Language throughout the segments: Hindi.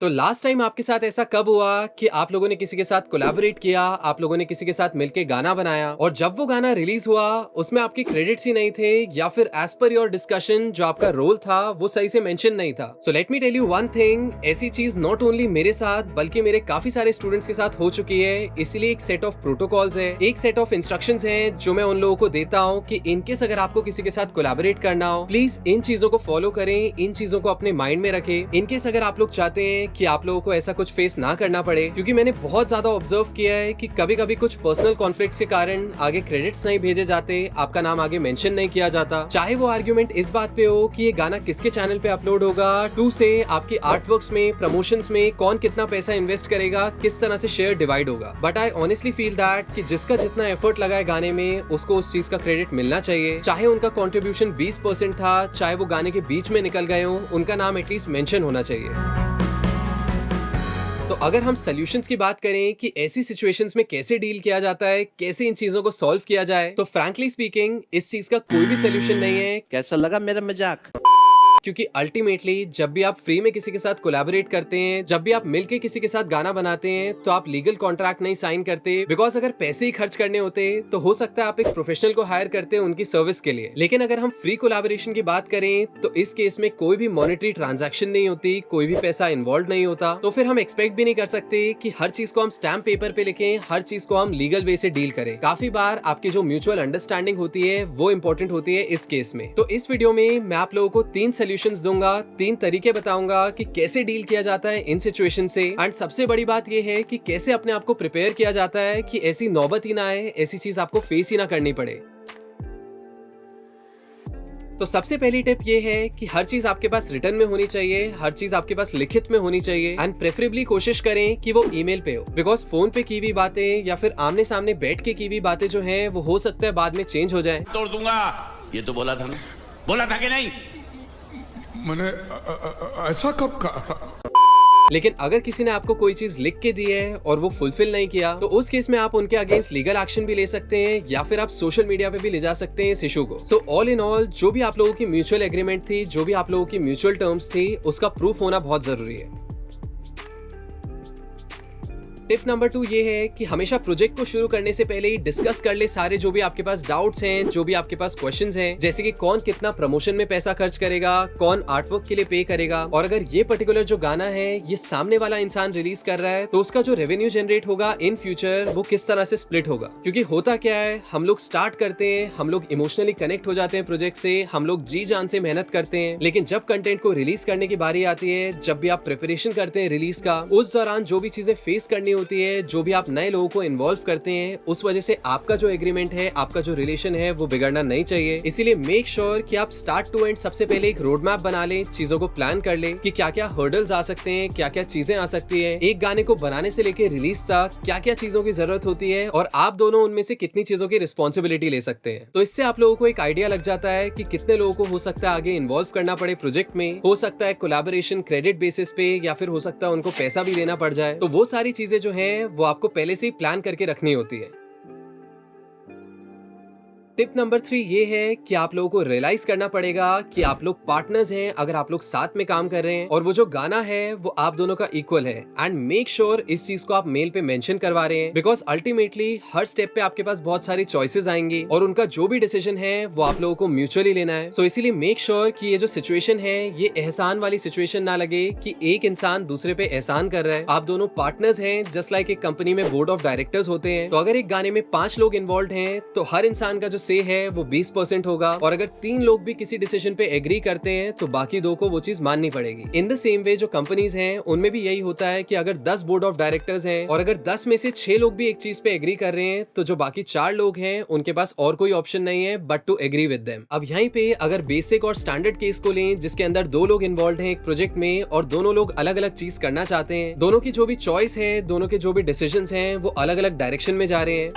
तो लास्ट टाइम आपके साथ ऐसा कब हुआ कि आप लोगों ने किसी के साथ कोलैबोरेट किया, आप लोगों ने किसी के साथ मिलके गाना बनाया और जब वो गाना रिलीज हुआ उसमें आपके क्रेडिट्स ही नहीं थे या फिर एज पर योर डिस्कशन जो आपका रोल था वो सही से मेंशन नहीं था। So let me tell you one thing, ऐसी चीज नॉट ओनली मेरे साथ बल्कि मेरे काफी सारे स्टूडेंट्स के साथ हो चुकी है। इसीलिए एक सेट ऑफ प्रोटोकॉल्स है, एक सेट ऑफ इंस्ट्रक्शंस हैं जो मैं उन लोगों को देता हूँ कि इनकेस अगर आपको किसी के साथ कोलैबोरेट करना हो प्लीज इन चीजों को फॉलो करें, इन चीजों को अपने माइंड में रखें। इनकेस अगर आप लोग चाहते हैं कि आप लोगों को ऐसा कुछ फेस ना करना पड़े, क्योंकि मैंने बहुत ज्यादा ऑब्जर्व किया है कि कभी कभी कुछ पर्सनल कॉन्फ्लिक्ट्स के कारण आगे क्रेडिट्स नहीं भेजे जाते, आपका नाम आगे मेंशन नहीं किया जाता। चाहे वो आर्ग्यूमेंट इस बात पे हो कि ये गाना किसके चैनल पे अपलोड होगा, टू से आपकी आर्टवर्क्स में, प्रमोशंस में कौन कितना पैसा इन्वेस्ट करेगा, किस तरह से शेयर डिवाइड होगा। But I honestly feel that कि जिसका जितना एफर्ट लगा है गाने में उसको उस चीज का क्रेडिट मिलना चाहिए। चाहे उनका कॉन्ट्रीब्यूशन 20% था, चाहे वो गाने के बीच में निकल गए हो, उनका नाम एटलीस्ट मेंशन होना चाहिए। तो अगर हम सॉल्यूशंस की बात करें कि ऐसी सिचुएशंस में कैसे डील किया जाता है, कैसे इन चीजों को सॉल्व किया जाए, तो फ्रैंकली स्पीकिंग इस चीज का कोई भी सॉल्यूशन नहीं है। कैसा लगा मेरा मजाक? क्योंकि अल्टीमेटली जब भी आप फ्री में किसी के साथ कोलैबोरेट करते हैं, जब भी आप मिलके किसी के साथ गाना बनाते हैं, तो आप लीगल कॉन्ट्रैक्ट नहीं साइन करते। बिकॉज अगर पैसे ही खर्च करने होते तो हो सकता है आप एक प्रोफेशनल को हायर करते हैं उनकी सर्विस के लिए। लेकिन अगर हम फ्री कोलैबोरेशन की बात करें तो इस केस में कोई भी मॉनेटरी ट्रांजैक्शन नहीं होती, कोई भी पैसा इन्वॉल्व नहीं होता। तो फिर हम एक्सपेक्ट भी नहीं कर सकते कि हर चीज को हम स्टैम्प पेपर पे लिखें, हर चीज को हम लीगल वे से डील करें। काफी बार आपकी जो म्यूचुअल अंडरस्टैंडिंग होती है वो इंपॉर्टेंट होती है इस केस में। तो इस वीडियो में मैं आप लोगों को 3 सॉल्यूशंस दूंगा, 3 तरीके बताऊंगा कि कैसे डील किया जाता है इन सिचुएशन से। एंड सबसे बड़ी बात ये है कि कैसे अपने आप को प्रिपेयर किया जाता है कि ऐसी नौबत ही ना आए, ऐसी चीज आपको फेस ही ना करनी पड़े। तो सबसे पहली टिप ये है कि हर चीज आपके पास रिटर्न में होनी चाहिए, हर चीज आपके पास लिखित में होनी चाहिए। एंड प्रेफरेबली कोशिश करें कि वो ईमेल पे हो, बिकॉज फोन पे की हुई बातें या फिर आमने सामने बैठ के की हुई बातें जो हैं वो हो सकता है बाद में चेंज हो जाए। तोड़ दूंगा, ये तो बोला था ना, बोला था कि नहीं? मैंने ऐसा कब कहा था? लेकिन अगर किसी ने आपको कोई चीज लिख के दी है और वो फुलफिल नहीं किया तो उस केस में आप उनके अगेंस्ट लीगल एक्शन भी ले सकते हैं या फिर आप सोशल मीडिया पे भी ले जा सकते हैं इस इशू को। सो ऑल इन ऑल जो भी आप लोगों की म्यूचुअल एग्रीमेंट थी, जो भी आप लोगों की म्यूचुअल टर्म्स थी, उसका प्रूफ होना बहुत जरूरी है। टिप नंबर 2 ये है कि हमेशा प्रोजेक्ट को शुरू करने से पहले ही डिस्कस कर ले सारे जो भी आपके पास डाउट्स हैं, जो भी आपके पास क्वेश्चंस हैं, जैसे कि कौन कितना प्रमोशन में पैसा खर्च करेगा, कौन आर्टवर्क के लिए पे करेगा, और अगर ये पर्टिकुलर जो गाना है ये सामने वाला इंसान रिलीज कर रहा है तो उसका जो रेवेन्यू जनरेट होगा इन फ्यूचर वो किस तरह से स्प्लिट होगा। क्योंकि होता क्या है, हम लोग स्टार्ट करते हैं, हम लोग इमोशनली कनेक्ट हो जाते हैं प्रोजेक्ट से, हम लोग जी जान से मेहनत करते हैं, लेकिन जब कंटेंट को रिलीज करने की बारी आती है, जब भी आप प्रिपरेशन करते हैं रिलीज का, उस दौरान जो भी चीजें फेस करनी होती है, जो भी आप नए लोगों को इन्वॉल्व करते हैं, उस वजह से आपका जो एग्रीमेंट है, आपका जो रिलेशन है वो बिगड़ना नहीं चाहिए। इसीलिए मेक श्योर कि आप स्टार्ट टू एंड सबसे पहले एक रोड मैप बना लें, चीजों को प्लान कर लें कि क्या क्या हर्डल्स आ सकते हैं, क्या क्या चीजें आ सकती है, एक गाने को बनाने से लेके रिलीज तक क्या क्या चीजों की जरूरत होती है और आप दोनों उनमें से कितनी चीजों की रिस्पॉन्सिबिलिटी ले सकते हैं। तो इससे आप लोगों को एक आइडिया लग जाता है कि कितने लोगों को हो सकता है आगे इन्वॉल्व करना पड़े प्रोजेक्ट में, हो सकता है कोलैबोरेशन क्रेडिट बेसिस पे, या फिर हो सकता है उनको पैसा भी देना पड़ जाए। तो वो सारी चीजें जो है वो आपको पहले से ही प्लान करके रखनी होती है। टिप नंबर 3 ये है कि आप लोगों को रियलाइज करना पड़ेगा कि आप लोग पार्टनर्स हैं अगर आप लोग साथ में काम कर रहे हैं और वो जो गाना है वो आप दोनों का इक्वल है। एंड मेक श्योर इस चीज को आप मेल पे मेंशन करवा रहे हैं, बिकॉज अल्टीमेटली हर स्टेप पे आपके पास बहुत सारी चॉइसेस आएंगी और उनका जो भी डिसीजन है वो आप लोगों को म्यूचुअली लेना है। सो इसीलिए मेक श्योर कि ये जो सिचुएशन है ये एहसान वाली सिचुएशन ना लगे कि एक इंसान दूसरे पे एहसान कर रहा है। आप दोनों पार्टनर्स हैं, जस्ट लाइक एक कंपनी में बोर्ड ऑफ डायरेक्टर्स होते हैं। तो अगर एक गाने में 5 लोग इन्वॉल्व हैं तो हर इंसान का जो से है वो 20% होगा, और अगर 3 लोग भी किसी डिसीजन पे एग्री करते हैं तो बाकी 2 को वो चीज माननी पड़ेगी। इन द सेम वे जो कंपनीज हैं उनमें भी यही होता है कि अगर 10 बोर्ड ऑफ डायरेक्टर्स हैं और अगर 10 में से 6 लोग भी एक चीज पे एग्री कर रहे हैं तो जो बाकी 4 लोग हैं उनके पास और कोई ऑप्शन नहीं है but to agree with them. अब यहीं पे अगर बेसिक और स्टैंडर्ड केस को लें जिसके अंदर 2 लोग इन्वॉल्व हैं एक प्रोजेक्ट में और दोनों लोग अलग अलग चीज करना चाहते हैं, दोनों की जो भी चॉइस है, दोनों के जो भी डिसीजंस हैं वो अलग अलग डायरेक्शन में जा रहे हैं।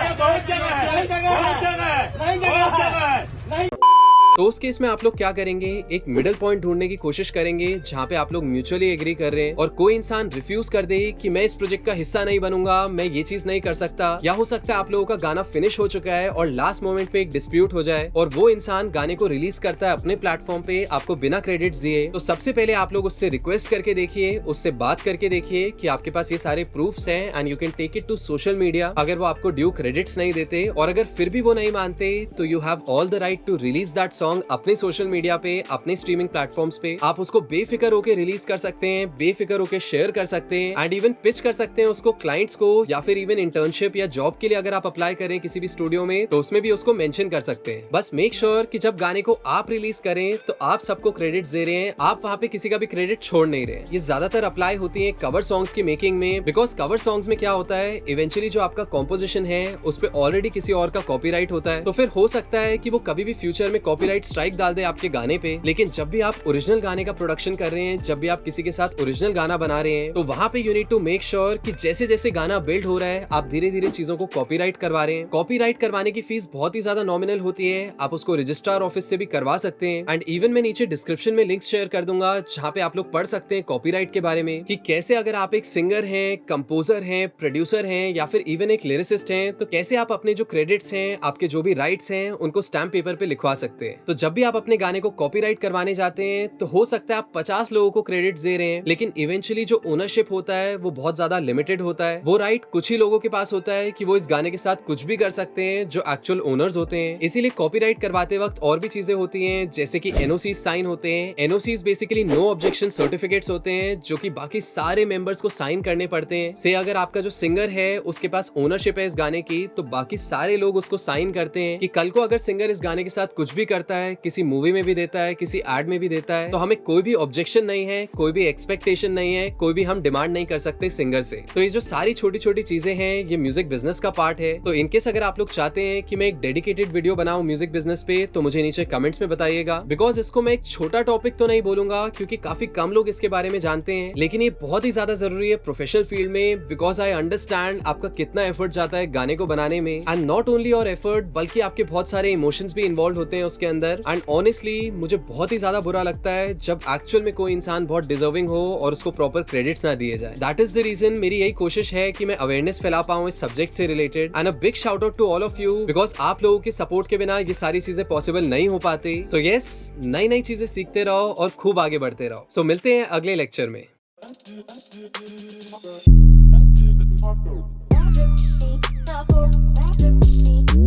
तो उस केस में आप लोग क्या करेंगे, एक मिडिल पॉइंट ढूंढने की कोशिश करेंगे जहाँ पे आप लोग म्यूचुअली एग्री कर रहे हैं और कोई इंसान रिफ्यूज कर दे कि मैं इस प्रोजेक्ट का हिस्सा नहीं बनूंगा, मैं ये चीज नहीं कर सकता, या हो सकता है आप लोगों का गाना फिनिश हो चुका है और लास्ट मोमेंट पे एक डिस्प्यूट हो जाए और वो इंसान गाने को रिलीज करता है अपने प्लेटफॉर्म पे आपको बिना क्रेडिट्स दिए। तो सबसे पहले आप लोग उससे रिक्वेस्ट करके देखिए, उससे बात करके देखिए कि आपके पास ये सारे प्रूफ्स हैं and you can take it to social media. अगर वो आपको ड्यू क्रेडिट्स नहीं देते और अगर फिर भी वो नहीं मानते तो you have all the right to release that song अपने सोशल मीडिया पे, अपने स्ट्रीमिंग प्लेटफॉर्म्स पे। आप उसको बेफिक्र होकर रिलीज कर सकते हैं, बेफिक्र होकर शेयर कर सकते हैं एंड इवन पिच कर सकते हैं उसको क्लाइंट्स को, या फिर इवन इंटर्नशिप या जॉब के लिए अगर आप अप्लाई करें किसी भी स्टूडियो में तो उसमें भी उसको मेंशन कर सकते हैं। बस मेक श्योर कि जब गाने को आप रिलीज करें तो आप सबको क्रेडिट दे रहे हैं, आप वहाँ पे किसी का भी क्रेडिट छोड़ नहीं रहे। ये ज्यादातर अप्लाई होती है कवर सॉन्ग्स की मेकिंग में, बिकॉज कवर सॉन्ग्स में क्या होता है, इवेंचुअली जो आपका कॉम्पोजिशन है उस पे ऑलरेडी किसी और का कॉपीराइट होता है, तो फिर हो सकता है कि वो कभी भी फ्यूचर में कॉपीराइट स्ट्राइक डाल दे आपके गाने पे। लेकिन जब भी आप ओरिजिनल गाने का प्रोडक्शन कर रहे हैं, जब भी आप किसी के साथ ओरिजिनल गाना बना रहे हैं, तो वहाँ पे you need to make sure कि जैसे जैसे गाना बिल्ड हो रहा है आप धीरे धीरे चीजों को कॉपीराइट करवा रहे हैं। कॉपीराइट करवाने की फीस बहुत ही ज्यादा नॉमिनल होती है, आप उसको रजिस्ट्रार ऑफिस से भी करवा सकते हैं एंड इवन मैं नीचे डिस्क्रिप्शन में लिंक्स शेयर कर दूंगा जहाँ पे आप लोग पढ़ सकते हैं कॉपीराइट के बारे में कि कैसे अगर आप एक सिंगर हैं, कंपोजर हैं, प्रोड्यूसर हैं या फिर इवन एक लिरिसिस्ट हैं, तो कैसे आप अपने जो क्रेडिट्स हैं, आपके जो भी राइट्स हैं, उनको स्टैम्प पेपर पे लिखवा सकते हैं। तो जब भी आप अपने गाने को कॉपीराइट करवाने जाते हैं तो हो सकता है आप 50 लोगों को क्रेडिट्स दे रहे हैं, लेकिन इवेंचुअली जो ओनरशिप होता है वो बहुत ज्यादा लिमिटेड होता है। वो राइट कुछ ही लोगों के पास होता है कि वो इस गाने के साथ कुछ भी कर सकते हैं जो एक्चुअल ओनर्स होते हैं। इसीलिए कॉपीराइट करवाते वक्त और भी चीजें होती हैं, जैसे कि एनओसीज साइन होते हैं। NOCs basically no objection certificates होते हैं जो कि बाकी सारे मेंबर्स को साइन करने पड़ते हैं। से अगर आपका जो सिंगर है उसके पास ओनरशिप है इस गाने की, तो बाकी सारे लोग उसको साइन करते हैं कि कल को अगर सिंगर इस गाने के साथ कुछ भी करता है, किसी मूवी में भी देता है, किसी एड में भी देता है, तो हमें कोई भी ऑब्जेक्शन नहीं है, कोई भी एक्सपेक्टेशन नहीं है, कोई भी हम डिमांड नहीं कर सकते सिंगर से। तो ये जो सारी छोटी छोटी चीजें हैं ये म्यूजिक बिजनेस का पार्ट है। तो इनकेस अगर आप लोग चाहते हैं कि मैं एक डेडिकेटेड वीडियो बनाऊं म्यूजिक बिजनेस पे, तो मुझे नीचे कमेंट्स में बताइएगा। बिकॉज इसको मैं एक छोटा टॉपिक तो नहीं बोलूंगा क्योंकि काफी कम लोग इसके बारे में जानते हैं, लेकिन ये बहुत ही ज्यादा जरूरी है प्रोफेशनल फील्ड में, बिकॉज आई अंडरस्टैंड आपका कितना एफर्ट जाता है गाने को बनाने में and not only your effort बल्कि आपके बहुत सारे इमोशंस भी इन्वॉल्व होते हैं उसके अंदर। एंड ऑनेस्टली मुझे बहुत ही ज्यादा बुरा लगता है जब एक्चुअल में कोई इंसान बहुत डिजर्विंग हो और उसको प्रॉपर क्रेडिट्स ना दिए जाए। दैट इज द रीजन मेरी यही कोशिश है कि मैं अवेयरनेस फैला पाऊं इस सब्जेक्ट से related. And a big shout out to all of you, because आप लोगों के सपोर्ट के बिना ये सारी चीजें पॉसिबल नहीं हो पाती। सो यस, नई नई चीजें सीखते रहो और खूब आगे बढ़ते रहो। सो मिलते हैं अगले लेक्चर में। Rock with me,